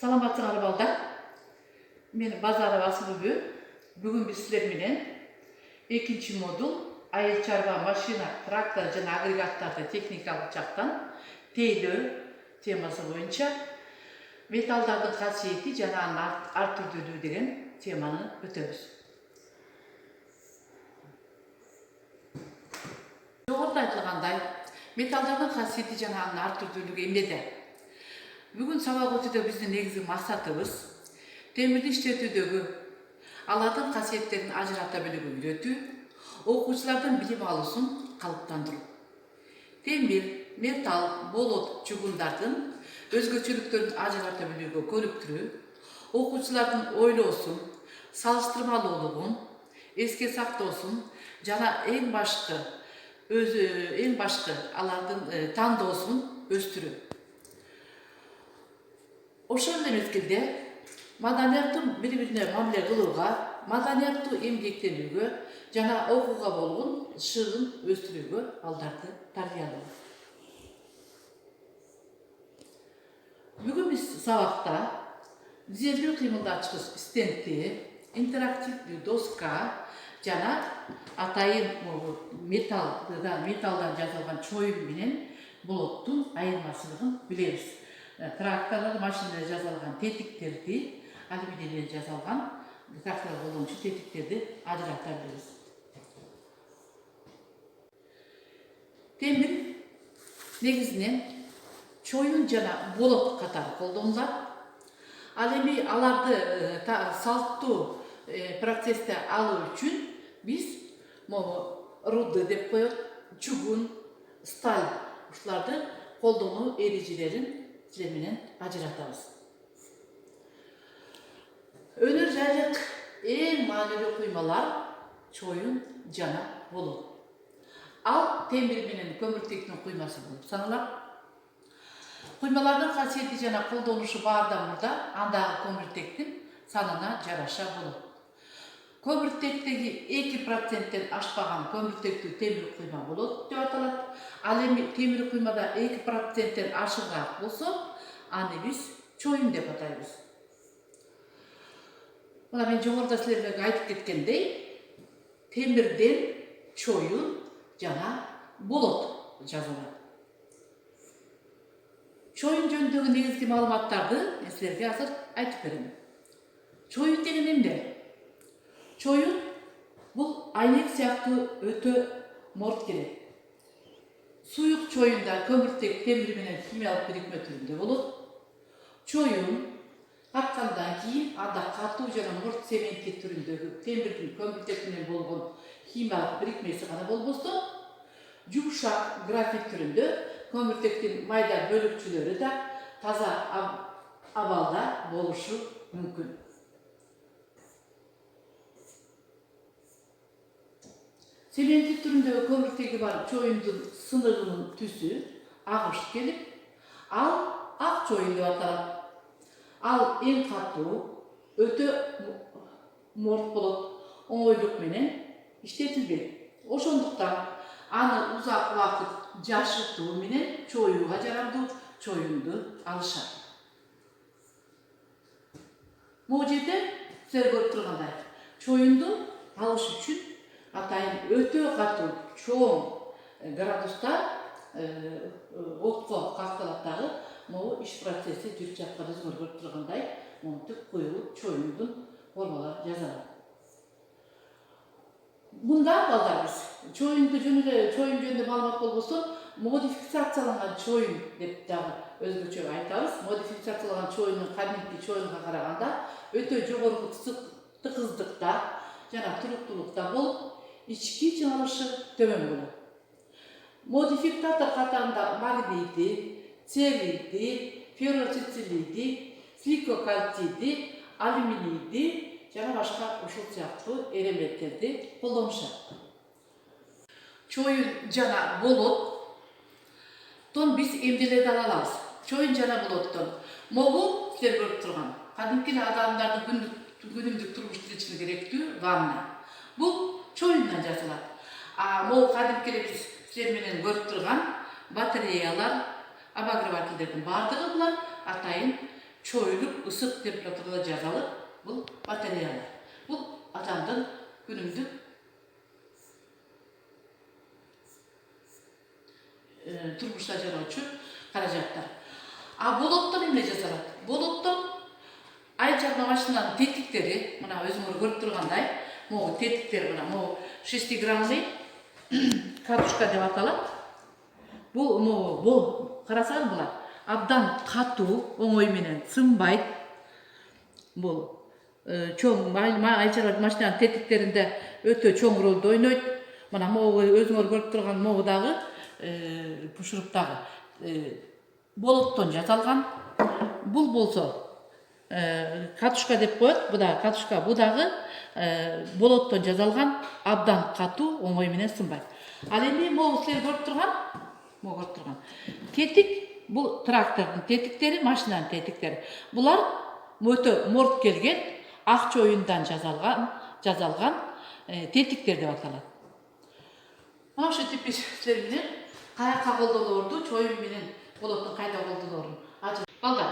Salamatçılar balda. Men Bazara Vasılıbü. Bugün biz sizler bilen ikinci modul ayıl çarba, maşina, traktor және agregatlarda teknikалық жақтан тейлөө темасы бойынша металдардың қасиеті және ар түрділігі деген теманы өтеміз. Жоғарыда айтылғандай, металдардың қасиеті және ар түрділігі емдеді. Бүгін сабақ өтуде біздің негізгі мақсатымыз темірді іштетудегі алатын қасиеттерін ажырата білуге үйрету, оқушылардың білім алусын қалыптандыру. Темір, металл, болот, чугундардың өзгөчөлүктөрүн ажырата билүүгө көрүктүрүү, окуучулардын ойлоосун, салыштырмалуулугун, эске сактоосун жана эң башкы алардын тандоосун өстүрүү. Ошол менен мезгилде маданияттын бири-бирине мамиле кылууга, маданияттуу эмгектенүүгө жана окууга болгон шыгын өстүрүүгө балдарды тарбиялоо. Бүгүн биз сабакта дизелдүү кыймылдачкыч стенди, интерактивдүү доска жана атайын металлдан жасалган чоюн менен болоттун айырмачылыгын билебиз. Тракторлар, машиналар жасалган тетиктерди, алюминийден жасалган трактор колдончу тетиктерди ажырата билебиз. Темир негизинен чоюн жана болот катары колдонулат. Ал эми аларды салттуу процессте алуу үчүн биз руды деп коет, чугун, сталь ушуларды колдонуу эрежелерин силер менен ажыратабыз. Өнөр жайлык эң маанилүү куймалар чоюн жана болот. Ал темир менен көмүртектин куймасы болуп саналат. Куймалардын касиети жана колдонушу баардан мурда андагы көмүртектин санына жараша болот. Көмүртектеги 2%-тен ашпаган көмүртектүү темир куйма болот деп аталат. Ал эми темир куймада 2%-тен ашыгыраак болсо, аны биз чоюн деп атайбыз. Мына мен жогоруда силерге айтып кеткендей, темирден чоюн жана болот жасалат. Чоюн жөнүндөгү негизги маалыматтарды мен силерге азыр айтып берем. Чоюн деген эмне? Чоюн бул айнек сыяктуу өтө морт келет. Суюк чоюнда көмүртек темир менен химиялык бирикме түрүндө болот. Чоюн каткандан кийин анда катуу жана морт сементи түрүндөгү темирдин көмүртек менен болгон химиялык бирикмеси гана болбосо, жумшак графит түрүндө көмүртектин майда бөлүкчөлөрү да таза абалда болушу мүмкүн. Сементи түрүндөгү көмүртеги бар чоюндун сыныгынын түсү агыш келип, ал ак чоюн деп аталат. Ал эң катуу, өтө морт болот, оңойлук менен иштетилбейт. Ошондуктан аны узак убакыт жашыртуу менен чоюуга жарамдуу чоюнду алышат. Могу жерде силер көрүп тургандай, чоюнду алыш үчүн атайын өтө катуу чоң градуста отко какталат дагы, могу иш процесси жүрүп жатканда көрүп тургандай, монтип коюлуп чоюндун формалары жасалат. Мында балдар биз чоюн жөнүндө маалымат болбосо, модификацияланган чоюн деп дагы өзгөчө айтабыз. Модификацияланган чоюндун кадимки чоюнга караганда өтө жогорку тыкыздыкта жана туруктуулукта болуп, ички чыңалышы төмөн болот. Модификатор катарында магнийди, целлийди, ферроцицилийди, силикокальцийди, алюминийди жана башка ушул сыяктуу элементтерди колдонушат. Чоюн жана болоттон биз эмнелерди ала алабыз? Чоюн жана болоттон могу силер көрүп турган кадимки адамдардын күнүмдүк турмуш тиричилиги керектүү ванна. Бул чоюндан жасалат. Могу кадимки биз силер менен көрүп турган батареялар, обогревательдердин баардыгы булар атайын çoyulup ısık temperaturada жазалып, бұл батареялар. Бұл адамдың күнүмдүк турмушта жароочу каражаттар. А болоттон эмне жасалат? Болоттон ай чагма машинанын тетиктери, мына өзүңөр көрүп тургандай, могу тетиктер мына могу шестиграммный катушка деп аталат. Бул карасаңыз булар абдан катуу, оңой менен сынбайт. Бул чоң ай чагма машинанын тетиктеринде өтө чоң ролду ойнойт. Мына могу өзүңөр көрүп турган могу дагы пушуруктагы болоттон жасалган. Бул болсо катушка деп коет. Бу да катушка, бу дагы болоттон жасалган, абдан катуу, оңой менен сынбайт. Ал эми могу силер көрүп турган тетик, бул трактордун тетиктери, машинанын тетиктери. Булар өтө морт келген ак чоюндан жасалган тетиктер деп аталат. Мына ошо типиш силер менен каяка колдоноорду, чоюн менен болоттун кайда колдоноорун балдар.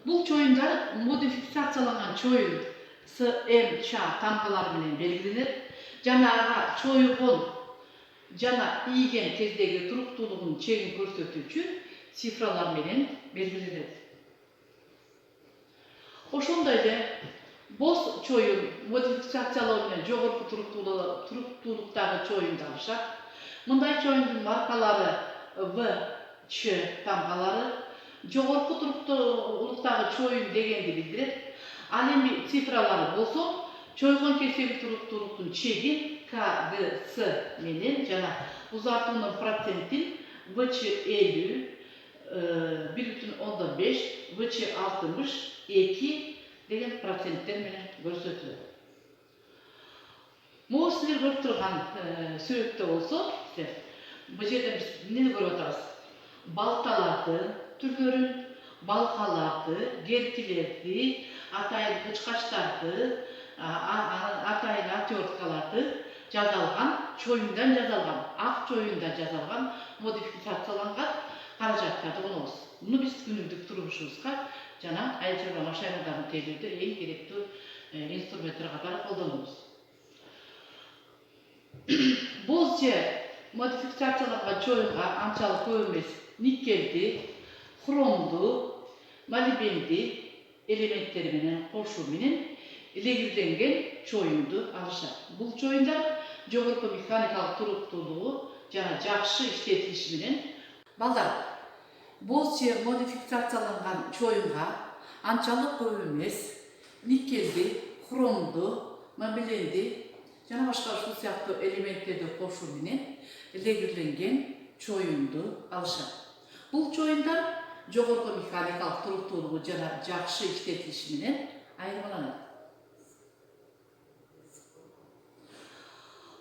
Бул чоюндар модификацияланган чоюн СМЧ тамгалары менен белгиленет. Жана ага чоюгон жана ийген кездеги туруктуулугунун чегин көрсөтүүчү цифралар менен белгиленет. Ошондой эле боз чоюн модификациялоо менен жогорку туруктуулуктагы чоюнду алышат. Мындай чоюндун маркалары ВЧ тамгалары, жогорку туруктуулуктагы чоюн дегенди билдирет. Ал эми цифралары болсо, чойгон кездеги туруктуулуктун чегин КГС менен жана узартуунун процентин ВЧ50, 1,5, ВЧ60, 2 деген менен көрсөтүлөт. Могу силер көрүп турган сүрөттө болсо, бул жерде биз эмнени көрүп атабыз? Балталарды түрлөрүн, балкаларды, геркилерди, атайын кычкачтарды, атайын отверткаларды жасалган, чоюндан жасалган, ак чоюндан жасалган, модификацияланган каражаттарды колдонобуз. Муну биз күнүмдүк турмушубузга жана ай чарба машиналарын тейлөөдө эң керектүү инструменттер катары колдонобуз. Боз же модификацияланган чоюнга анчалык көп эмес никелди, хромду, молибенди элементтери менен кошуу менен легирленген чоюнду алышат. Бул чоюндар жогорку механикалык туруктуулугу жана жакшы иштетилиши менен балдар, боз же модификацияланган чоюнга анчалык көп эмес никелди, хромду, молибенди жана башка ушул сыяктуу элементтерди кошуу менен легирленген чоюнду алышат. Бул чоюндар жогорку механикалык туруктуулугу жана жакшы иштетилиши менен айырмаланат.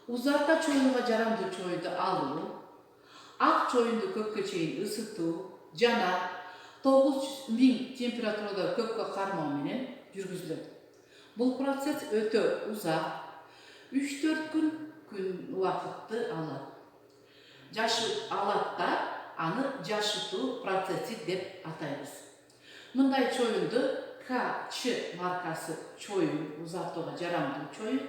Узарта чоюнга жарамдуу чоюнду алуу, ак чоюнду көпкө чейин ысытуу жана 9000 температурада көпкө кармоо менен жүргүзүлөт. Бул процесс өтө узак, 3-4 күн убакытты алат. Жашып алат да, аны жашытуу процесси деп атайбыз. Мындай чоюнду КЧ маркасы чоюн, узартууга жарамдуу чоюн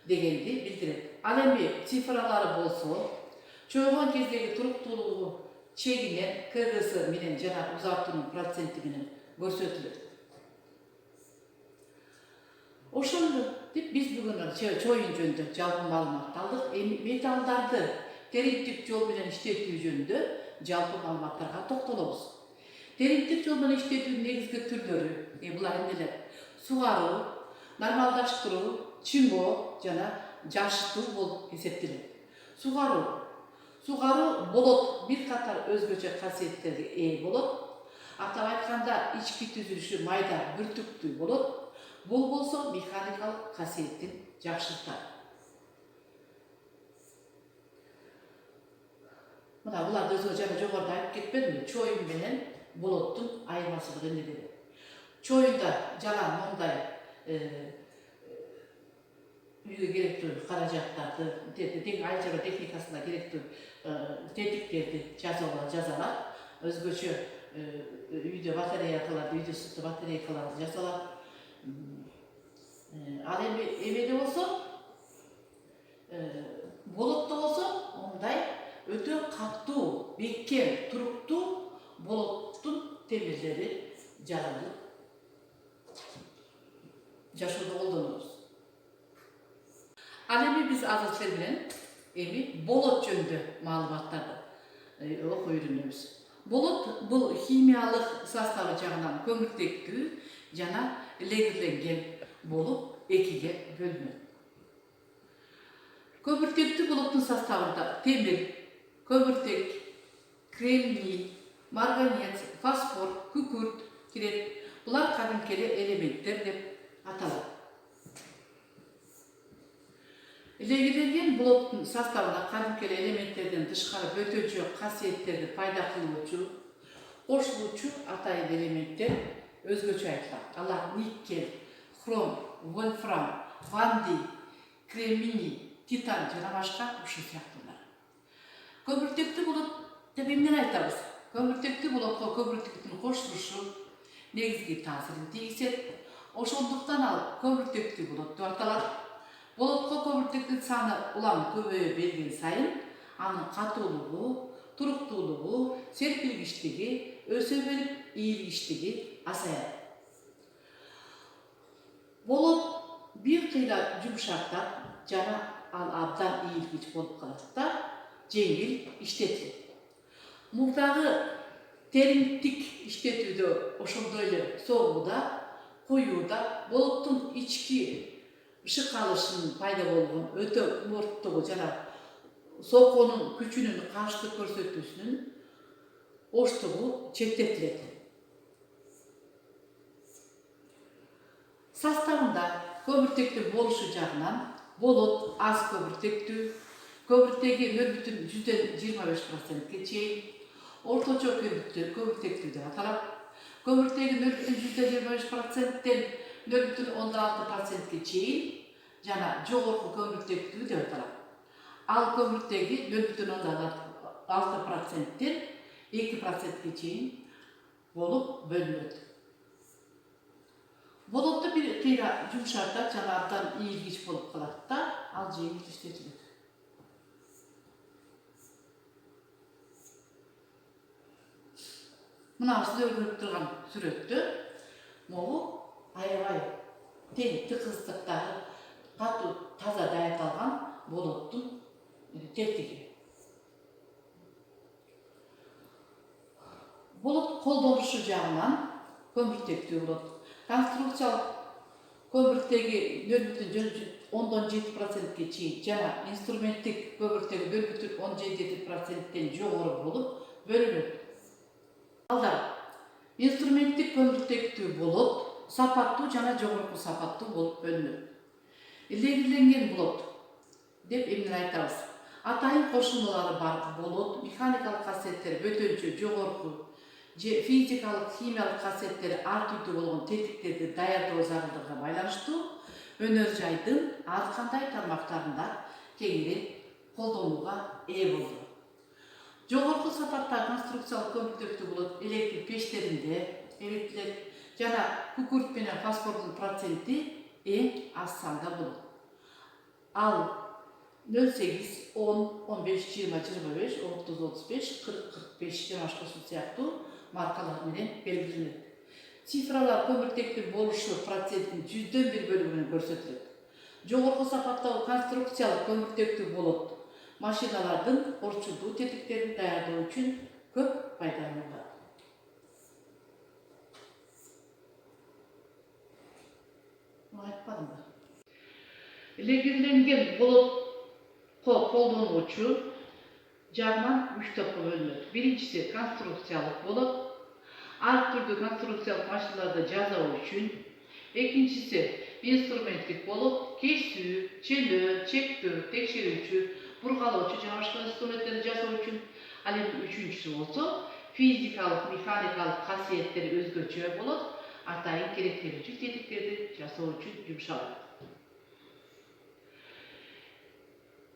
дегенди билдирет. Ал эми цифралары болсо, чойгон кездеги туруктуулугу чегинен КГС менен жана узартуунун проценти менен көрсөтүлөт. Ошондо деп биз бүгүн чоюн жөнүндө жалпы маалымат алдык. Эми металлдарды териндик жол менен иштетүү жөнүндө жалпы маалыматтарга токтолобуз. Териндик жол менен иштетүүнүн негизги түрлөрү булар эмнелер? Сугаруу, нормалдаштыруу, чыңоо жана жашытуу болуп эсептелет. Сугаруу болот бир катар өзгөчө касиеттерге ээ болот. Атап айтканда ички түзүлүшү майда бүртүктүү болот. Бул болсо механикалык касиетин жакшыртат. Мына буларды өзгө жана жогоруда айтып кетпедимби? Чоюн менен болоттун айырмачылыгы эмнеде? Чоюнда жалаң мондай үйгө керектүү каражаттарды, ай чарба техникасына керектүү тетиктерди жасалат. Өзгөчө үйde батарейкаларды, үйде sütlü батарейкаларды жасалат. Ал эмеде болсо, болотто болсо, ондай өтө катуу, бекем, туруктуу болоттун темирлери жаралып жашоодо колдонобуз. Ал эми биз азыр сиздер менен болот жөнүндө маалыматтарды окуп үйрөнөбүз. Болот бул химиялык составы жагынан көмүртектүү жана легирленген болуп экиге бөлүнөт. Көмүртектүү болоттун составында темир, көмүртек, кремний, марганец, фосфор, күкүрт кирет. Булар кадимки элементтер деп аталат. Легирленген болоттун составына кадимки элементтерден тышкары бөтөнчө касиеттерди пайда кылуучу, кошулуучу атайын элементтер өзгөчө айтылат. Алар никель, хром, вольфрам, вандий, кремний, титан жана башка ушул сыяктуулар. Көмүртектүү болот деп эмнени айтабыз? Көмүртектүү болотко көмүртектин кошулушу негизги таасирин тийгизет. Ошондуктан ал көмүртектүү болот деп аталат. Болотко көмүртектин саны улам көбөйө берген сайын, анын катуулугу, туруктуулугу, серпилгичтиги, өсө берип ийилгичтиги азаят. Болот бир кыйла жумшактап жана ал абдан ийилгич болуп калат да, жеңил иштетилет. Мурдагы териңдик иштетүүдө ошондой эле согууда, куюуда болоттун ички ышык алышынын пайда болгон өтө морттугу жана соконун күчүнүн каршылык көрсөтүүсүнүн оштугу чектетилет. Составында көмүртектүү болушу жагынан болот аз көмүртектүү, көмүртеги 0,25%ке чейин, орточо көмүртектүү деп аталат. Көмүртеги 0,25%тен 0,16%ке чейин жана жогорку көмүртектүү деп аталат. Ал көмүртеги 0,6%тен 2%ке чейин болуп бөлүнөт. Болотту бир кыйра жумшартат жана абдан ийилгич болуп калат да, ал жеңил иштетилет. Мына сиз көрүп турган сүрөттө могу аябай тең тыкыздыктагы катуу таза дайындалган болоттун тетиги. Болот колдонушу жагынан көмүртектүү болот. Конструкциялык көмүртеги 0,17%ке чейин жана инструменттик көмүртеги 0,17%тен жогору болуп бөлүнөт. Алдар инструменттик көмүртектүү болот сапаттуу жана жогорку сапаттуу болуп бөлүнөт. Легирленген болот деп эмнени айтабыз? Атайын кошулмалары бар болот, механикалык касиеттери бөтөнчө жогорку же физикалык, химиялык касиеттери ар түрдүү болгон тетиктерди даярдоо зарылдыгына байланыштуу өнөр жайдын ар кандай тармактарында кеңирээк колдонууга ээ болду. Жогорку сапаттагы конструкциялык көмүртектүү болот электр пештеринде эритилет жана күкүрт менен фосфордун проценти эң аз санда болот. Ал 0,8, 10, 15, 20, 25, 30, 35, 40, 45 жана башка сыяктуу маркалар менен белгиленет. Цифралар көмүртектүү болушу проценттин 100-ден 1 бөлүгүнөн көрсөтүлөт. Жогорку сапаттагы конструкциялык көмүртектүү болот машиналардын орчулдуу тетиктерин даярдоо үчүн көп пайдаланылат. Айтпадым ба? Легирленген болотко колдонуучу жагынан 3 топко бөлүнөт. Биринчиси конструкциялык болот. Ар түрдүү конструкциялык машиналарды жасоо үчүн. Экинчиси инструменттик болот. Кесүү, челөө, чектөө, текшерүүчү, бургалоочу жана башка инструменттерди жасоо үчүн. Ал эми үчүнчүсү болсо физикалык, механикалык касиеттери өзгөчө болот. Атайын керектелүүчү тетиктерди жасоо үчүн жумшалат.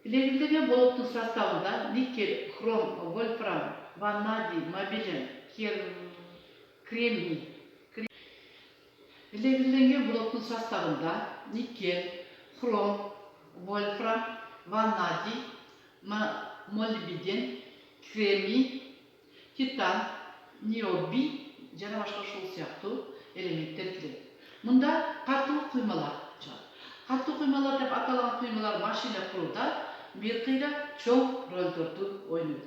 Легирленген болоттун составында никель, хром, вольфрам, ванадий, молибден, Kремний. Belirlenген blokun sostavında nikel, krom, wolfram, vanadin, molibden, kremий, titan, niobin және başka ошол сыяктуу элементтер кирет. Мында катуу куймалар чыгат. Катуу куймалар деп аталган куймалар машина курууда бир кыйла чоң ролдорду ойнойт.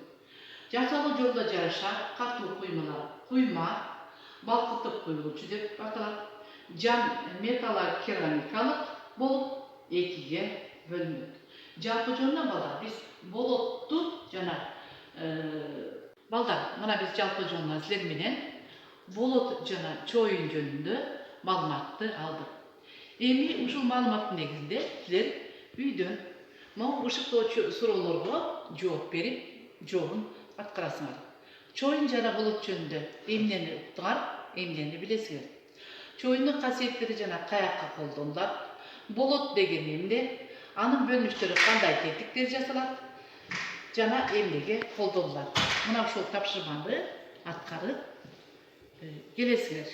Жасалуу жолдо жараша катуу куймалар куйма, балкытып куюлуучу деп аталат. Жан металлокерамикалык болуп экиге бөлүнөт. Жалпы жөнүнөн балдар биз болотту жана балдар мына биз жалпы жөнүнөн силер менен болот жана чоюн жөнүндө маалыматты алдык. Эми ушул маалыматтын негизинде силер үйдөн могу ушуктоочу суроолорго жооп берип, жолун аткарасыңар. Чоюн жана болот жөнүндө эмнени уктуңар, эмнени билесиңер? Чоюндун касиеттери жана каякка колдонулат? Болот деген эмне? Анын бөлүнүштөрү кандай тетиктер жасалат? Жана эмнеге колдонулат? Мына ушул тапшырманы аткарып келесиңер.